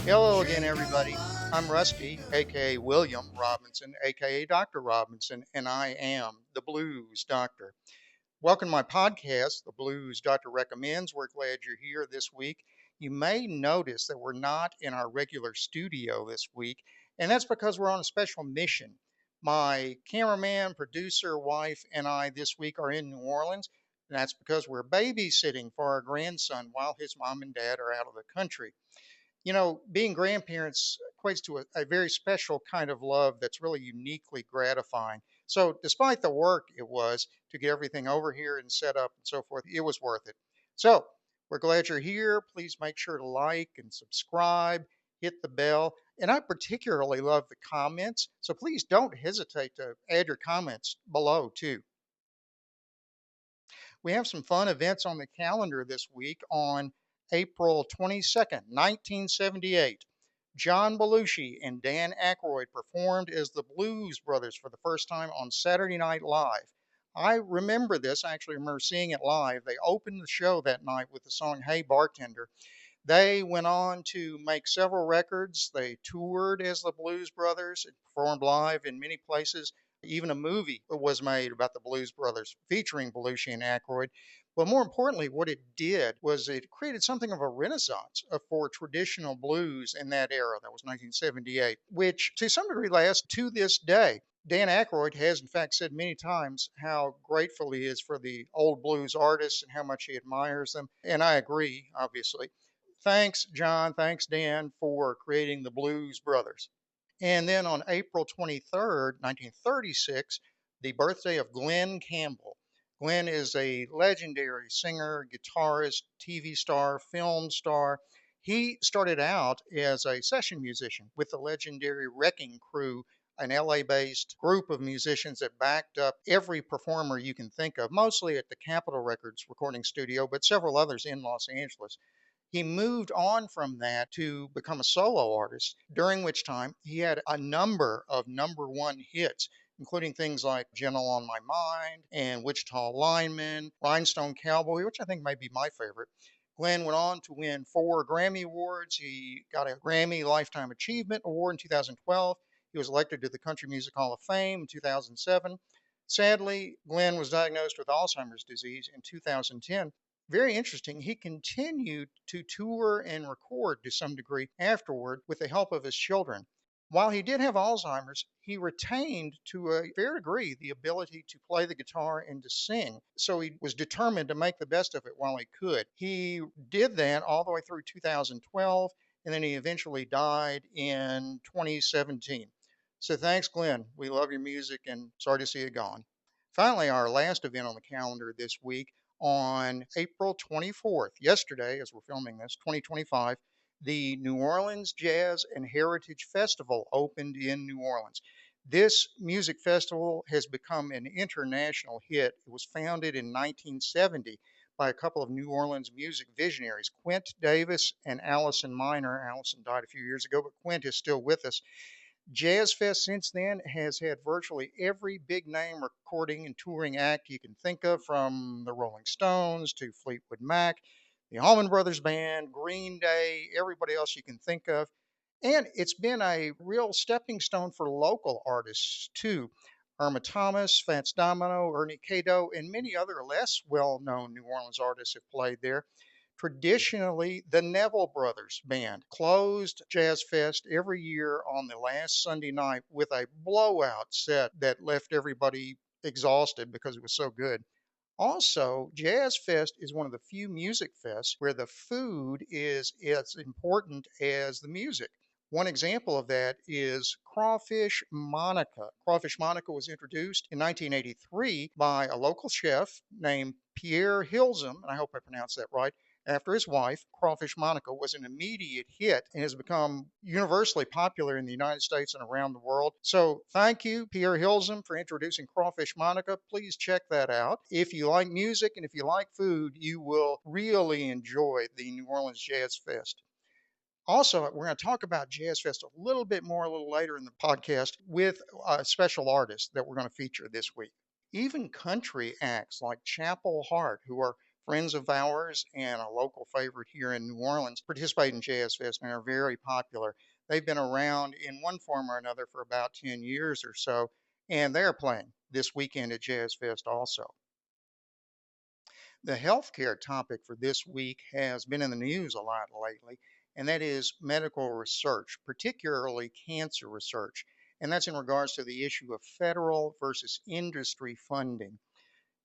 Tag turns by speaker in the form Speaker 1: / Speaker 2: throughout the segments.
Speaker 1: Hello again, everybody. I'm Rusty, aka William Robinson, aka Dr. Robinson, and I am the Blues Doctor. Welcome to my podcast, The Blues Doctor Recommends. We're glad you're here this week. You may notice that we're not in our regular studio this week, and that's because we're on a special mission. My cameraman, producer, wife, and I this week are in New Orleans, and that's because we're babysitting for our grandson while his mom and dad are out of the country. Being grandparents equates to a very special kind of love that's really uniquely gratifying. So, despite the work it was to get everything over here and set up and so forth, it was worth it. So, we're glad you're here. Please make sure to like and subscribe, hit the bell. And I particularly love the comments. So, please don't hesitate to add your comments below, too. We have some fun events on the calendar this week. On April 22nd, 1978, John Belushi and Dan Aykroyd performed as the Blues Brothers for the first time on Saturday Night Live. I remember this. I actually remember seeing it live. They opened the show that night with the song Hey Bartender. They went on to make several records. They toured as the Blues Brothers and performed live in many places. Even a movie was made about the Blues Brothers featuring Belushi and Aykroyd. But more importantly, what it did was it created something of a renaissance for traditional blues in that era. That was 1978, which to some degree lasts to this day. Dan Aykroyd has, in fact, said many times how grateful he is for the old blues artists and how much he admires them. And I agree, obviously. Thanks, John. Thanks, Dan, for creating the Blues Brothers. And then on April 23rd, 1936, the birthday of Glenn Campbell. Glenn is a legendary singer, guitarist, TV star, film star. He started out as a session musician with the legendary Wrecking Crew, an LA based group of musicians that backed up every performer you can think of, mostly at the Capitol Records recording studio, but several others in Los Angeles. He moved on from that to become a solo artist, during which time he had a number of number one hits, including things like Gentle on My Mind and Wichita Lineman, Rhinestone Cowboy, which I think might be my favorite. Glenn went on to win 4 Grammy Awards. He got a Grammy Lifetime Achievement Award in 2012. He was elected to the Country Music Hall of Fame in 2007. Sadly, Glenn was diagnosed with Alzheimer's disease in 2010. Very interesting. He continued to tour and record to some degree afterward with the help of his children. While he did have Alzheimer's, he retained to a fair degree the ability to play the guitar and to sing. So he was determined to make the best of it while he could. He did that all the way through 2012, and then he eventually died in 2017. So thanks, Glenn. We love your music and sorry to see it gone. Finally, our last event on the calendar this week on April 24th, yesterday, as we're filming this, 2025, the New Orleans Jazz and Heritage Festival opened in New Orleans. This music festival has become an international hit. It was founded in 1970 by a couple of New Orleans music visionaries, Quint Davis and Allison Minor. Allison died a few years ago, but Quint is still with us. Jazz Fest since then has had virtually every big name recording and touring act you can think of, from the Rolling Stones to Fleetwood Mac, the Allman Brothers Band, Green Day, everybody else you can think of. And it's been a real stepping stone for local artists too. Irma Thomas, Fats Domino, Ernie Cato, and many other less well known New Orleans artists have played there. Traditionally, the Neville Brothers Band closed Jazz Fest every year on the last Sunday night with a blowout set that left everybody exhausted because it was so good. Also, Jazz Fest is one of the few music fests where the food is as important as the music. One example of that is Crawfish Monica. Crawfish Monica was introduced in 1983 by a local chef named Pierre Hilzem, and I hope I pronounced that right. After his wife, Crawfish Monica was an immediate hit and has become universally popular in the United States and around the world. So thank you, Pierre Hilzem, for introducing Crawfish Monica. Please check that out. If you like music and if you like food, you will really enjoy the New Orleans Jazz Fest. Also, we're going to talk about Jazz Fest a little bit more a little later in the podcast with a special artist that we're going to feature this week. Even country acts like Chapel Hart, who are Friends of ours and a local favorite here in New Orleans participate in Jazz Fest and are very popular. They've been around in one form or another for about 10 years or so, and they're playing this weekend at Jazz Fest also. The healthcare topic for this week has been in the news a lot lately, and that is medical research, particularly cancer research. And that's in regards to the issue of federal versus industry funding.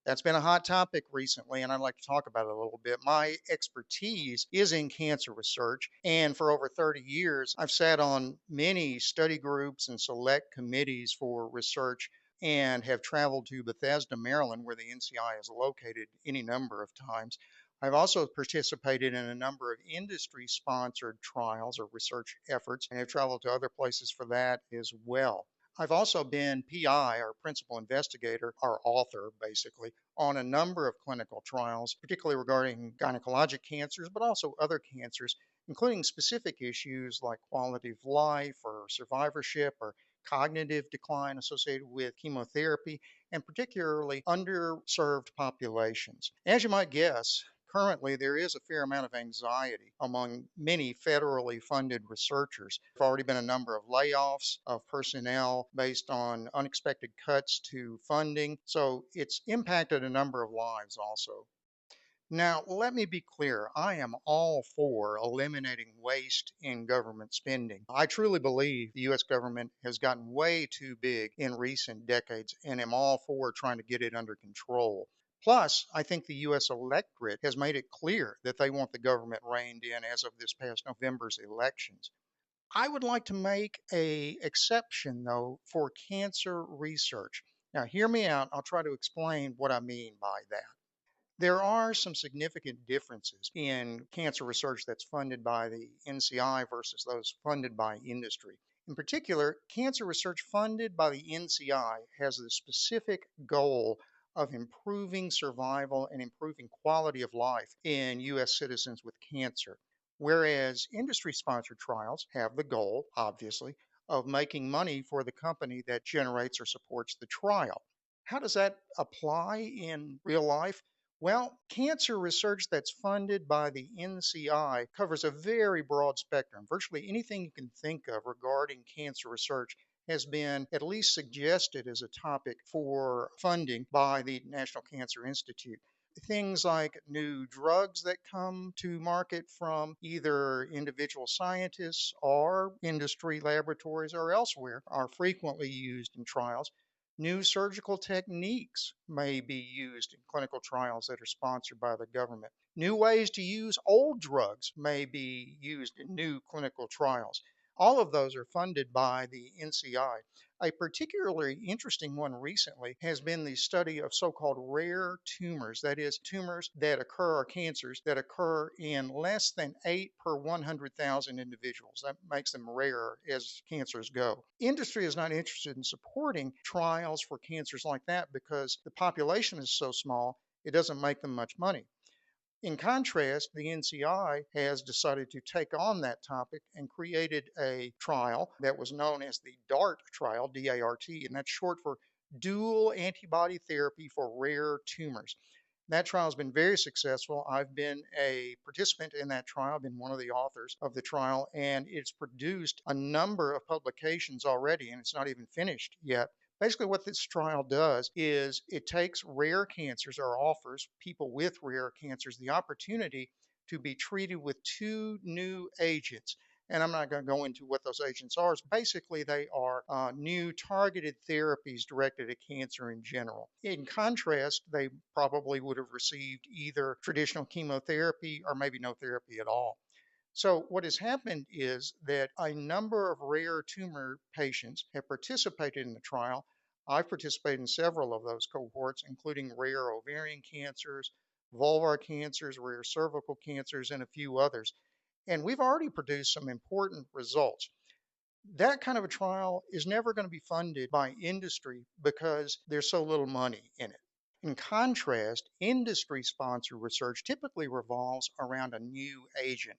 Speaker 1: That's been a hot topic recently, and I'd like to talk about it a little bit. My expertise is in cancer research, and for over 30 years, I've sat on many study groups and select committees for research and have traveled to Bethesda, Maryland, where the NCI is located, any number of times. I've also participated in a number of industry sponsored trials or research efforts and have traveled to other places for that as well. I've also been PI, or principal investigator, or author, basically, on a number of clinical trials, particularly regarding gynecologic cancers, but also other cancers, including specific issues like quality of life or survivorship or cognitive decline associated with chemotherapy, and particularly underserved populations. As you might guess, currently there is a fair amount of anxiety among many federally funded researchers. There have already been a number of layoffs of personnel based on unexpected cuts to funding, so it's impacted a number of lives also. Now, let me be clear. I am all for eliminating waste in government spending. I truly believe the U.S. government has gotten way too big in recent decades and am all for trying to get it under control. Plus, I think the U.S. electorate has made it clear that they want the government reined in as of this past November's elections. I would like to make a exception though for cancer research. Now, hear me out. I'll try to explain what I mean by that. There are some significant differences in cancer research that's funded by the NCI versus those funded by industry. In particular, cancer research funded by the NCI has the specific goal of improving survival and improving quality of life in U.S. citizens with cancer, whereas industry sponsored trials have the goal, obviously, of making money for the company that generates or supports the trial. How does that apply in real life? Well, cancer research that's funded by the NCI covers a very broad spectrum. Virtually anything you can think of regarding cancer research has been at least suggested as a topic for funding by the National Cancer Institute. Things like new drugs that come to market from either individual scientists or industry laboratories or elsewhere are frequently used in trials. New surgical techniques may be used in clinical trials that are sponsored by the government. New ways to use old drugs may be used in new clinical trials. All of those are funded by the NCI. A particularly interesting one recently has been the study of so called rare tumors, that is, tumors that occur or cancers that occur in less than 8 per 100,000 individuals. That makes them rare as cancers go. Industry is not interested in supporting trials for cancers like that because the population is so small, it doesn't make them much money. In contrast, the NCI has decided to take on that topic and created a trial that was known as the DART trial, D-A-R-T, and that's short for Dual Antibody Therapy for Rare Tumors. That trial has been very successful. I've been a participant in that trial, I've been one of the authors of the trial, and it's produced a number of publications already, and it's not even finished yet. Basically, what this trial does is it takes rare cancers or offers people with rare cancers the opportunity to be treated with two new agents. And I'm not going to go into what those agents are. Basically, they are new targeted therapies directed at cancer in general. In contrast, they probably would have received either traditional chemotherapy or maybe no therapy at all. So, what has happened is that a number of rare tumor patients have participated in the trial. I've participated in several of those cohorts, including rare ovarian cancers, vulvar cancers, rare cervical cancers, and a few others. And we've already produced some important results. That kind of a trial is never going to be funded by industry because there's so little money in it. In contrast, industry sponsored research typically revolves around a new agent.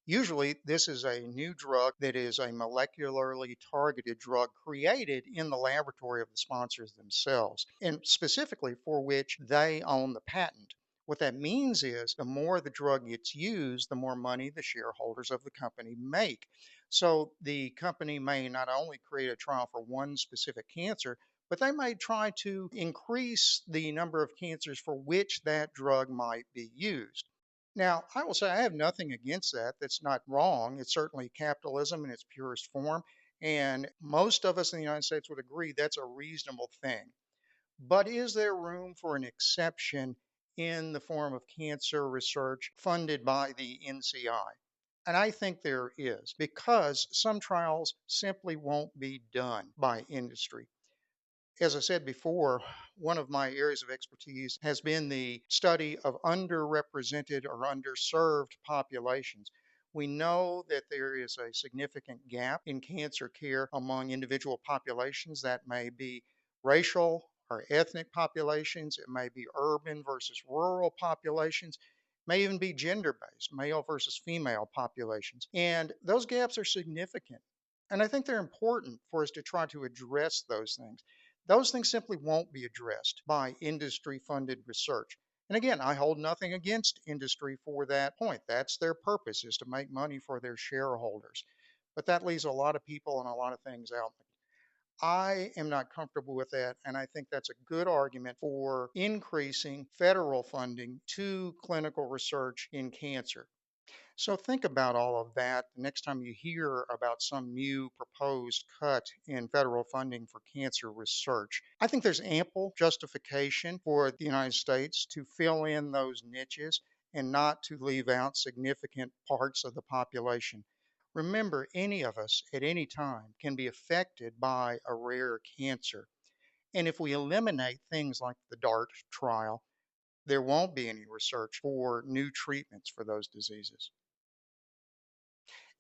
Speaker 1: Usually, this is a new drug that is a molecularly targeted drug created in the laboratory of the sponsors themselves, and specifically for which they own the patent. What that means is the more the drug gets used, the more money the shareholders of the company make. So the company may not only create a trial for one specific cancer, but they may try to increase the number of cancers for which that drug might be used. Now, I will say I have nothing against that. That's not wrong. It's certainly capitalism in its purest form. And most of us in the United States would agree that's a reasonable thing. But is there room for an exception in the form of cancer research funded by the NCI? And I think there is, because some trials simply won't be done by industry. As I said before, one of my areas of expertise has been the study of underrepresented or underserved populations. We know that there is a significant gap in cancer care among individual populations. That may be racial or ethnic populations, it may be urban versus rural populations, it may even be gender based, male versus female populations. And those gaps are significant. And I think they're important for us to try to address those things. Those things simply won't be addressed by industry funded research. And again, I hold nothing against industry for that point. That's their purpose, is to make money for their shareholders. But that leaves a lot of people and a lot of things out. I am not comfortable with that, and I think that's a good argument for increasing federal funding to clinical research in cancer. So think about all of that the next time you hear about some new proposed cut in federal funding for cancer research. I think there's ample justification for the United States to fill in those niches and not to leave out significant parts of the population. Remember, any of us at any time can be affected by a rare cancer. And if we eliminate things like the DART trial, there won't be any research for new treatments for those diseases.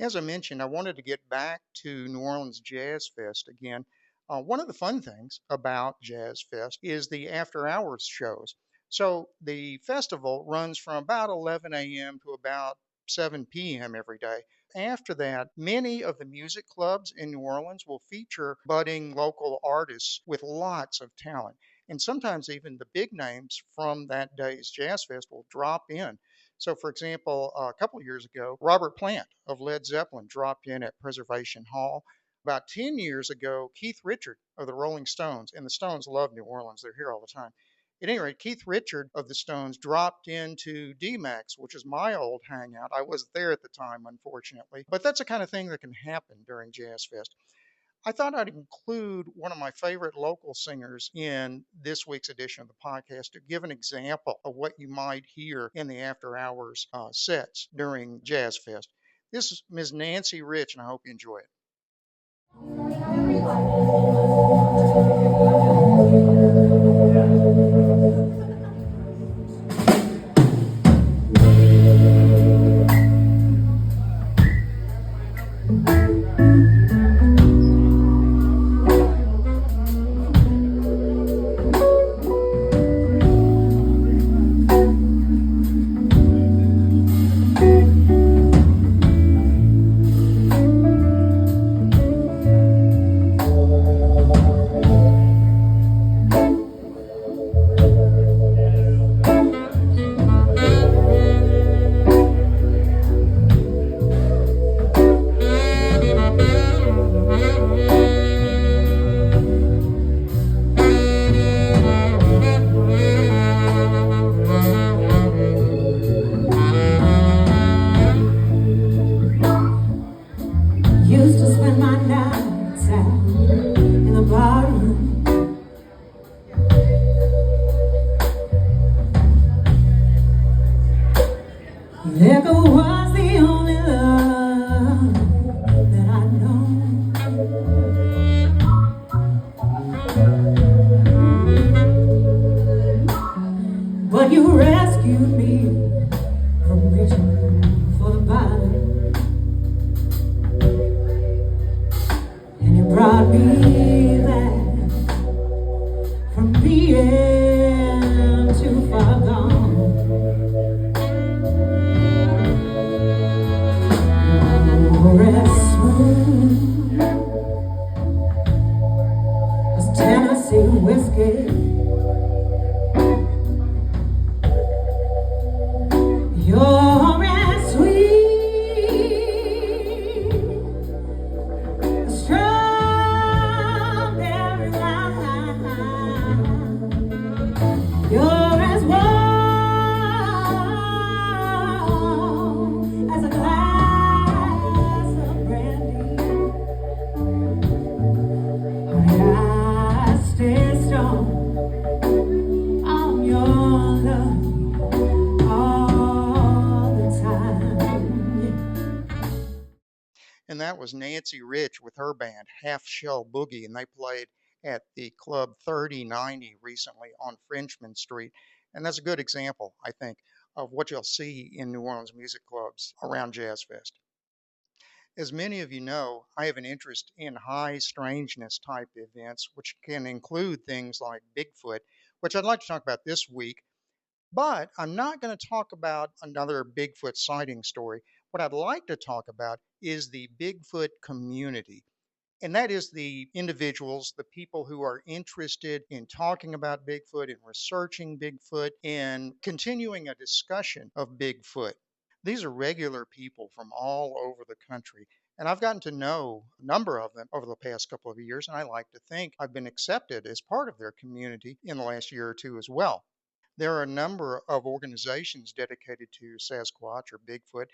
Speaker 1: As I mentioned, I wanted to get back to New Orleans Jazz Fest again. One of the fun things about Jazz Fest is the after hours shows. So the festival runs from about 11 a.m. to about 7 p.m. every day. After that, many of the music clubs in New Orleans will feature budding local artists with lots of talent. And sometimes even the big names from that day's Jazz Fest will drop in. So, for example, a couple of years ago, Robert Plant of Led Zeppelin dropped in at Preservation Hall. About 10 years ago, Keith Richard of the Rolling Stones, and the Stones love New Orleans, they're here all the time. At any rate, Keith Richard of the Stones dropped into D-Max, which is my old hangout. I wasn't there at the time, unfortunately, but that's the kind of thing that can happen during Jazz Fest. I thought I'd include one of my favorite local singers in this week's edition of the podcast to give an example of what you might hear in the after hours sets during Jazz Fest. This is Ms. Nancy Rich, and I hope you enjoy it. that was Nancy Rich with her band, Half Shell Boogie, and they played at the Club 3090 recently on Frenchman Street. And that's a good example, I think, of what you'll see in New Orleans music clubs around Jazz Fest. As many of you know, I have an interest in high strangeness type events, which can include things like Bigfoot, which I'd like to talk about this week. But I'm not going to talk about another Bigfoot sighting story. What I'd like to talk about is the Bigfoot community. And that is the individuals, the people who are interested in talking about Bigfoot and researching Bigfoot and continuing a discussion of Bigfoot. These are regular people from all over the country. And I've gotten to know a number of them over the past couple of years, and I like to think I've been accepted as part of their community in the last year or two as well. There are a number of organizations dedicated to Sasquatch or Bigfoot.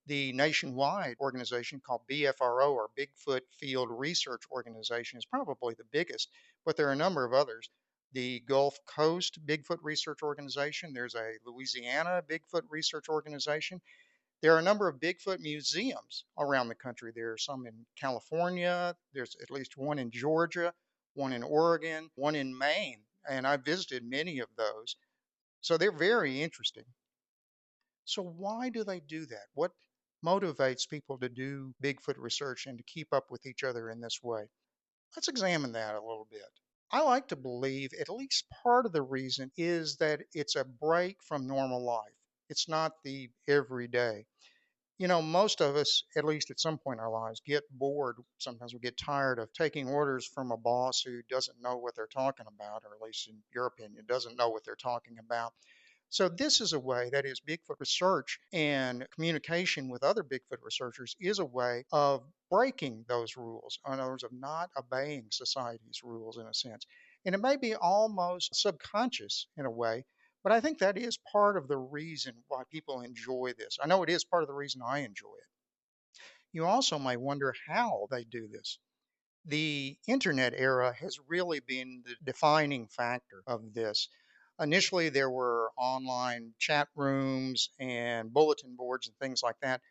Speaker 1: The nationwide organization called BFRO or Bigfoot Field Research Organization is probably the biggest, but there are a number of others. The Gulf Coast Bigfoot Research Organization, there's a Louisiana Bigfoot Research Organization. There are a number of Bigfoot museums around the country. There are some in California, there's at least one in Georgia, one in Oregon, one in Maine, and I've visited many of those. So they're very interesting. So why do they do that? What motivates people to do Bigfoot research and to keep up with each other in this way? Let's examine that a little bit. I like to believe at least part of the reason is that it's a break from normal life. It's not the everyday. You know, most of us, at least at some point in our lives, get bored. Sometimes we get tired of taking orders from a boss who doesn't know what they're talking about, or at least in your opinion, doesn't know what they're talking about. So this is a way, that is Bigfoot research and communication with other Bigfoot researchers is a way of breaking those rules, in other words, of not obeying society's rules in a sense. And it may be almost subconscious in a way, but I think that is part of the reason why people enjoy this. I know it is part of the reason I enjoy it. You also may wonder how they do this. The internet era has really been the defining factor of this. Initially, there were online chat rooms and bulletin boards and things like that.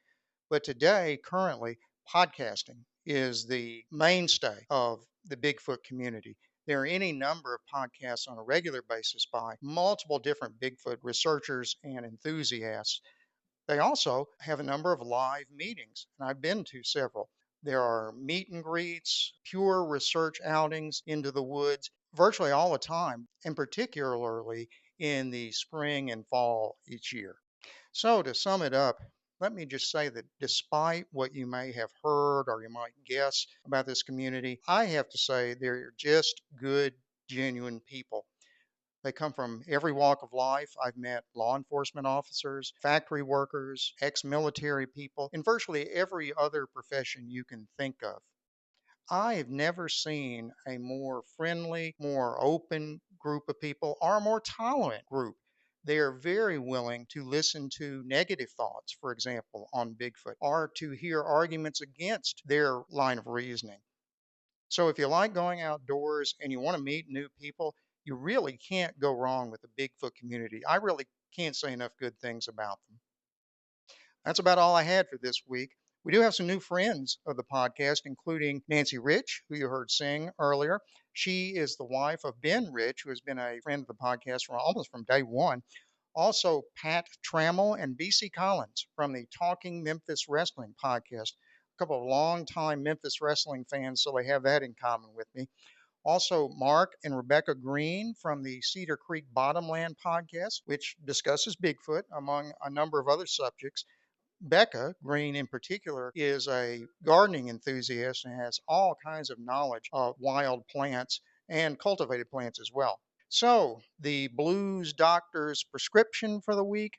Speaker 1: But today, currently, podcasting is the mainstay of the Bigfoot community. There are any number of podcasts on a regular basis by multiple different Bigfoot researchers and enthusiasts. They also have a number of live meetings, and I've been to several. There are meet and greets, pure research outings into the woods virtually all the time, and particularly in the spring and fall each year. So, to sum it up, let me just say that despite what you may have heard or you might guess about this community, I have to say they're just good, genuine people. They come from every walk of life. I've met law enforcement officers, factory workers, ex military people, and virtually every other profession you can think of. I have never seen a more friendly, more open group of people or a more tolerant group. They are very willing to listen to negative thoughts, for example, on Bigfoot, or to hear arguments against their line of reasoning. So if you like going outdoors and you want to meet new people, you really can't go wrong with the Bigfoot community. I really can't say enough good things about them. That's about all I had for this week. We do have some new friends of the podcast, including Nancy Rich, who you heard sing earlier. She is the wife of Ben Rich, who has been a friend of the podcast from almost from day one. Also, Pat Trammell and BC Collins from the Talking Memphis Wrestling podcast. A couple of longtime Memphis wrestling fans, so they have that in common with me. Also, Mark and Rebecca Green from the Cedar Creek Bottomland podcast, which discusses Bigfoot among a number of other subjects. Becca Green, in particular, is a gardening enthusiast and has all kinds of knowledge of wild plants and cultivated plants as well. So, the blues doctor's prescription for the week: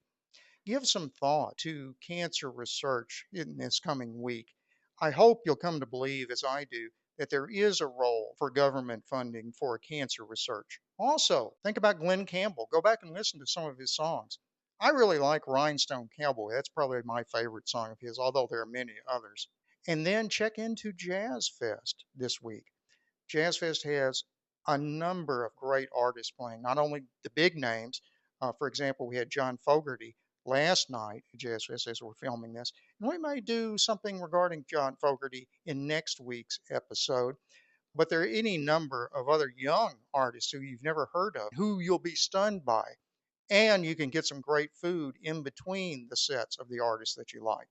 Speaker 1: give some thought to cancer research in this coming week. I hope you'll come to believe, as I do, that there is a role for government funding for cancer research. Also, think about Glenn Campbell. Go back and listen to some of his songs. I really like Rhinestone Cowboy. That's probably my favorite song of his, although there are many others. And then check into Jazz Fest this week. Jazz Fest has a number of great artists playing, not only the big names. For example, we had John Fogerty last night, just as we're filming this, and we may do something regarding John Fogerty in next week's episode. But there are any number of other young artists who you've never heard of, who you'll be stunned by, and you can get some great food in between the sets of the artists that you like.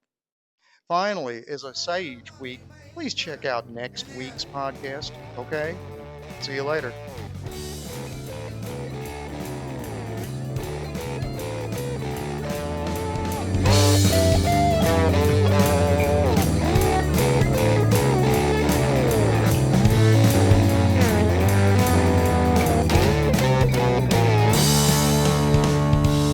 Speaker 1: Finally, as I say each week, please check out next week's podcast. Okay? See you later.